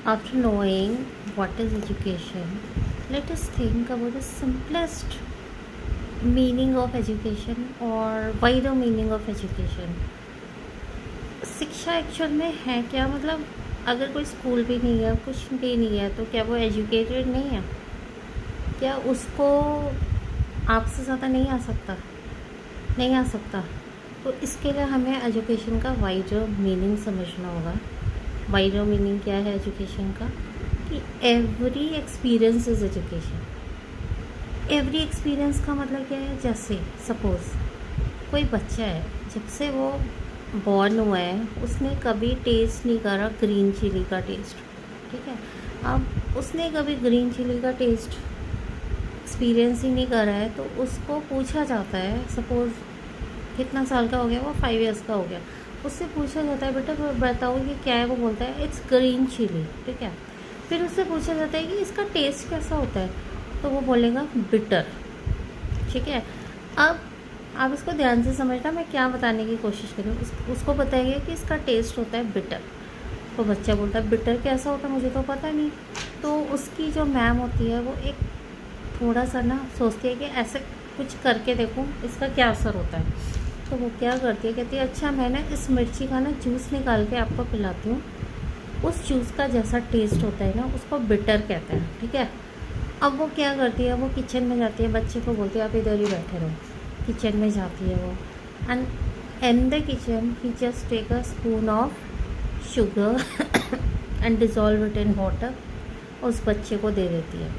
After knowing what is education, let us think about the simplest meaning of education or wider meaning of education. शिक्षा actual में है क्या? मतलब अगर कोई स्कूल भी नहीं है, कुछ भी नहीं है, तो क्या वो एजुकेटेड नहीं है? क्या उसको आपसे ज़्यादा नहीं आ सकता? नहीं आ सकता। तो इसके लिए हमें एजुकेशन का वाइडर मीनिंग समझना होगा। वाइडर मीनिंग क्या है एजुकेशन का? कि every experience is education. Every experience का मतलब क्या है? जैसे सपोज़ कोई बच्चा है, जब से वो बॉर्न हुआ है उसने कभी टेस्ट नहीं करा ग्रीन चिली का टेस्ट, ठीक है। अब उसने कभी ग्रीन चिली का टेस्ट एक्सपीरियंस ही नहीं करा है, तो उसको पूछा जाता है, सपोज़ कितना साल का हो गया, वो 5 ईयर्स का हो गया, उससे पूछा जाता है बेटा बताओ ये क्या है, वो बोलता है इट्स ग्रीन चिली, ठीक है। फिर उससे पूछा जाता है कि इसका टेस्ट कैसा होता है, तो वो बोलेगा बिटर, ठीक है। अब आप इसको ध्यान से समझना, मैं क्या बताने की कोशिश करूँ। उसको बताइए कि इसका टेस्ट होता है बिटर, तो बच्चा बोलता है बिटर कैसा होता है, मुझे तो पता नहीं। तो उसकी जो मैम होती है वो एक थोड़ा सा ना सोचती है कि ऐसे कुछ करके देखूँ इसका क्या असर होता है। तो वो क्या करती है, कहती है अच्छा मैं ना इस मिर्ची का ना जूस निकाल के आपको पिलाती हूँ, उस जूस का जैसा टेस्ट होता है ना उसको बिटर कहते हैं, ठीक है। अब वो क्या करती है, वो किचन में जाती है, बच्चे को बोलती है आप इधर ही बैठे रहो। किचन में जाती है वो, and in the kitchen he just take a spoon of sugar and dissolve it in water, उस बच्चे को दे देती है।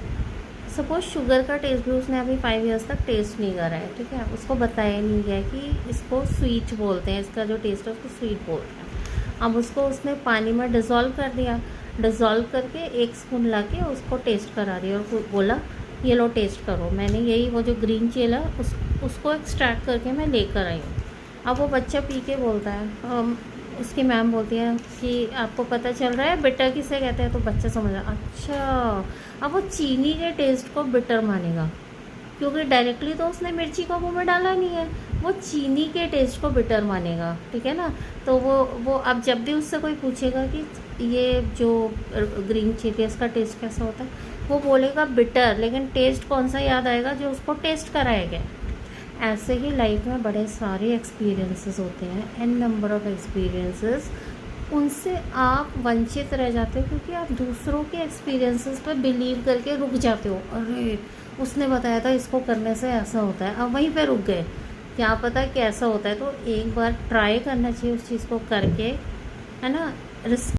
सपोज शुगर का टेस्ट भी उसने अभी 5 ईयर्स तक टेस्ट नहीं करा है, ठीक है। उसको बताया नहीं गया कि इसको स्वीट बोलते हैं, इसका जो टेस्ट है उसको स्वीट बोलते हैं। अब उसको उसने पानी में डिज़ोल्व कर दिया, डिज़ोल्व करके 1 स्पून ला के उसको टेस्ट करा दिया और बोला ये लो टेस्ट करो, मैंने यही वो जो ग्रीन चिली है उसको एक्सट्रैक्ट करके मैं लेकर आई हूँ। अब वो बच्चा पी के बोलता है, उसकी मैम बोलती है कि आपको पता चल रहा है बिटर किसे कहते हैं, तो बच्चा समझ रहा अच्छा। अब वो चीनी के टेस्ट को बिटर मानेगा, क्योंकि डायरेक्टली तो उसने मिर्ची को मुँह में डाला नहीं है, वो चीनी के टेस्ट को बिटर मानेगा, ठीक है ना। तो वो अब जब भी उससे कोई पूछेगा कि ये जो ग्रीन चिली इसका टेस्ट कैसा होता है, वो बोलेगा बिटर, लेकिन टेस्ट कौन सा याद आएगा? जो उसको टेस्ट कराया गया। ऐसे ही लाइफ में बड़े सारे एक्सपीरियंसेस होते हैं, एन नंबर ऑफ एक्सपीरियंसेस, उनसे आप वंचित रह जाते हो क्योंकि आप दूसरों के एक्सपीरियंसेस पर बिलीव करके रुक जाते हो। अरे उसने बताया था इसको करने से ऐसा होता है, अब वहीं पे रुक गए, क्या पता कैसा होता है। तो एक बार ट्राई करना चाहिए उस चीज़ को करके, है ना।